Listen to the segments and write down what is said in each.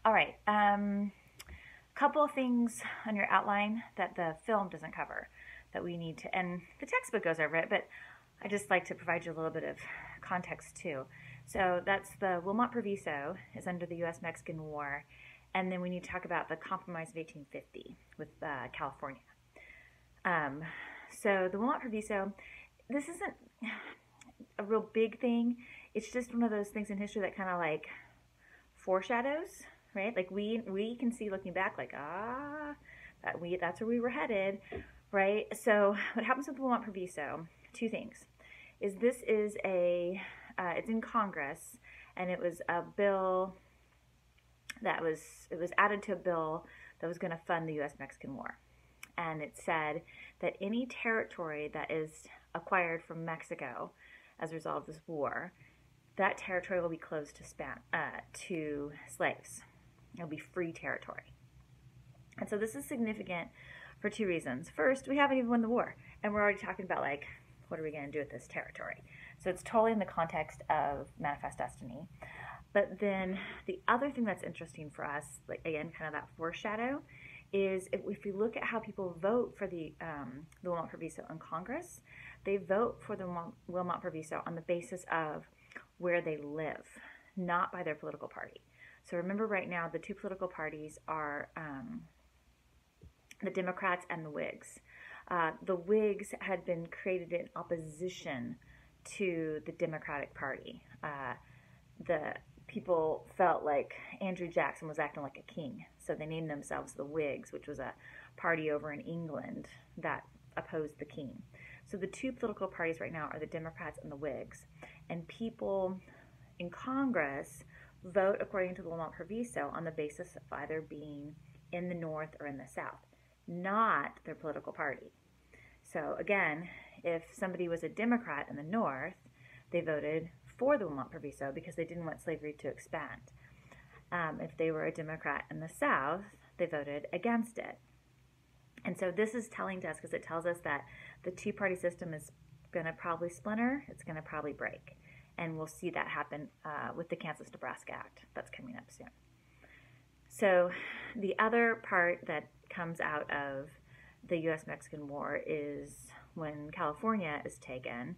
All right. Couple of things on your outline that the film doesn't cover that we need to, and the textbook goes over it, but I just like to provide you a little bit of context too. So that's the Wilmot Proviso is under the U.S.-Mexican War, and then we need to talk about the Compromise of 1850 with California. Um, so the Wilmot Proviso, this isn't a real big thing. It's just one of those things in history that kind of like foreshadows, right? Like we can see looking back, like that's where we were headed, right? So what happens with the Wilmot Proviso? Two things: is this is it's in Congress, and it was a bill it was added to a bill that was going to fund the U.S.-Mexican War, and it said that any territory that is acquired from Mexico as a result of this war, that territory will be closed to slaves. It'll be free territory. And so this is significant for two reasons. First, we haven't even won the war, and we're already talking about, like, what are we going to do with this territory? So it's totally in the context of Manifest Destiny. But then the other thing that's interesting for us, like, again, kind of that foreshadow, is if we look at how people vote for the Wilmot Proviso in Congress, they vote for the Wilmot Proviso on the basis of where they live, not by their political party. So remember, right now, the two political parties are the Democrats and the Whigs. The Whigs had been created in opposition to the Democratic Party. The people felt like Andrew Jackson was acting like a king, so they named themselves the Whigs, which was a party over in England that opposed the king. So the two political parties right now are the Democrats and the Whigs, and people in Congress vote according to the Wilmot Proviso on the basis of either being in the North or in the South, not their political party. So again, if somebody was a Democrat in the North, they voted for the Wilmot Proviso because they didn't want slavery to expand. If they were a Democrat in the South, they voted against it. And so this is telling to us, because it tells us that the two-party system is going to probably splinter, it's going to probably break. And we'll see that happen with the Kansas-Nebraska Act that's coming up soon. So the other part that comes out of the U.S.-Mexican War is when California is taken,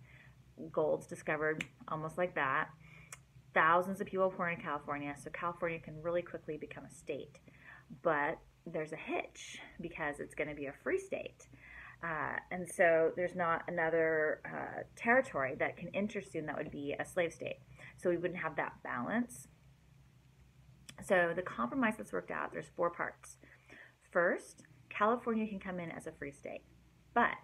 gold's discovered almost like that. Thousands of people pour into California, so California can really quickly become a state. But there's a hitch, because it's going to be a free state. And so there's not another territory that can enter soon that would be a slave state. So we wouldn't have that balance. So the compromise that's worked out, there's four parts. First, California can come in as a free state. But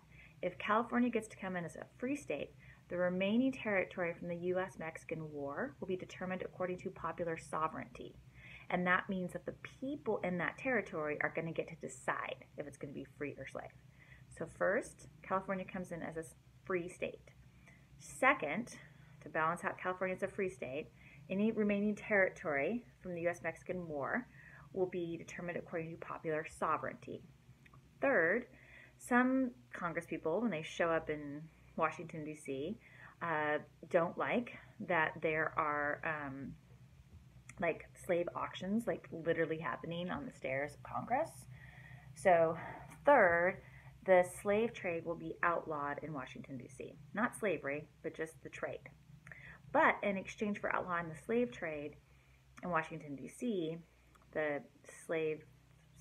if California gets to come in as a free state, the remaining territory from the U.S.-Mexican War will be determined according to popular sovereignty. And that means that the people in that territory are going to get to decide if it's going to be free or slave. So first, California comes in as a free state. Second, to balance out California as a free state, any remaining territory from the U.S.-Mexican War will be determined according to popular sovereignty. Third, some Congress people, when they show up in Washington, D.C., don't like that there are like slave auctions, like literally happening on the stairs of Congress. So third, the slave trade will be outlawed in Washington, D.C. Not slavery, but just the trade. But in exchange for outlawing the slave trade in Washington, D.C., the slave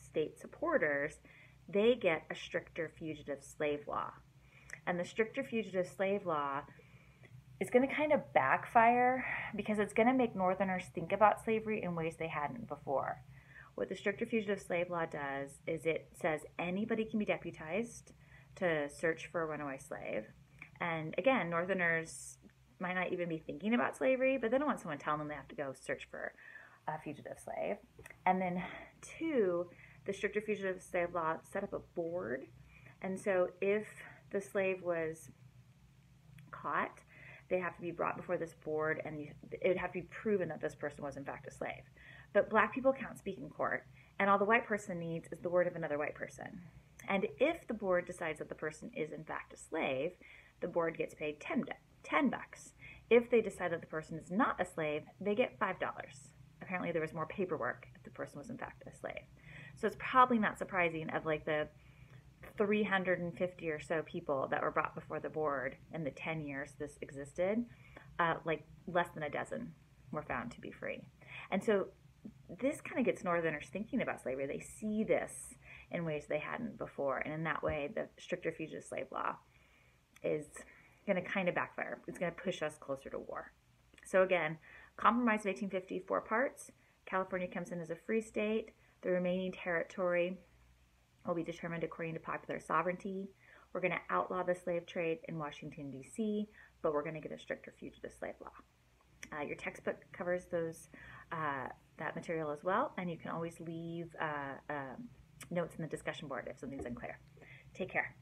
state supporters, they get a stricter fugitive slave law. And the stricter fugitive slave law is going to kind of backfire, because it's going to make Northerners think about slavery in ways they hadn't before. What the stricter fugitive slave law does is it says anybody can be deputized to search for a runaway slave. And again, Northerners might not even be thinking about slavery, but they don't want someone telling them they have to go search for a fugitive slave. And then two, the stricter fugitive slave law set up a board. And so if the slave was caught, they have to be brought before this board, and it would have to be proven that this person was in fact a slave. But black people can't speak in court, and all the white person needs is the word of another white person. And if the board decides that the person is in fact a slave, the board gets paid $10. If they decide that the person is not a slave, they get $5. apparently there was more paperwork if the person was in fact a slave. So it's probably not surprising of like the 350 or so people that were brought before the board in the 10 years this existed, like less than a dozen were found to be free. And so this kind of gets Northerners thinking about slavery. They see this in ways they hadn't before, and in that way the stricter fugitive slave law is going to kind of backfire. It's going to push us closer to war. So again, Compromise of 1850, 4 parts. California comes in as a free state. The remaining territory will be determined according to popular sovereignty. We're going to outlaw the slave trade in Washington, D.C., but we're going to get a stricter fugitive slave law. Your textbook covers that material as well, and you can always leave notes in the discussion board if something's unclear. Take care.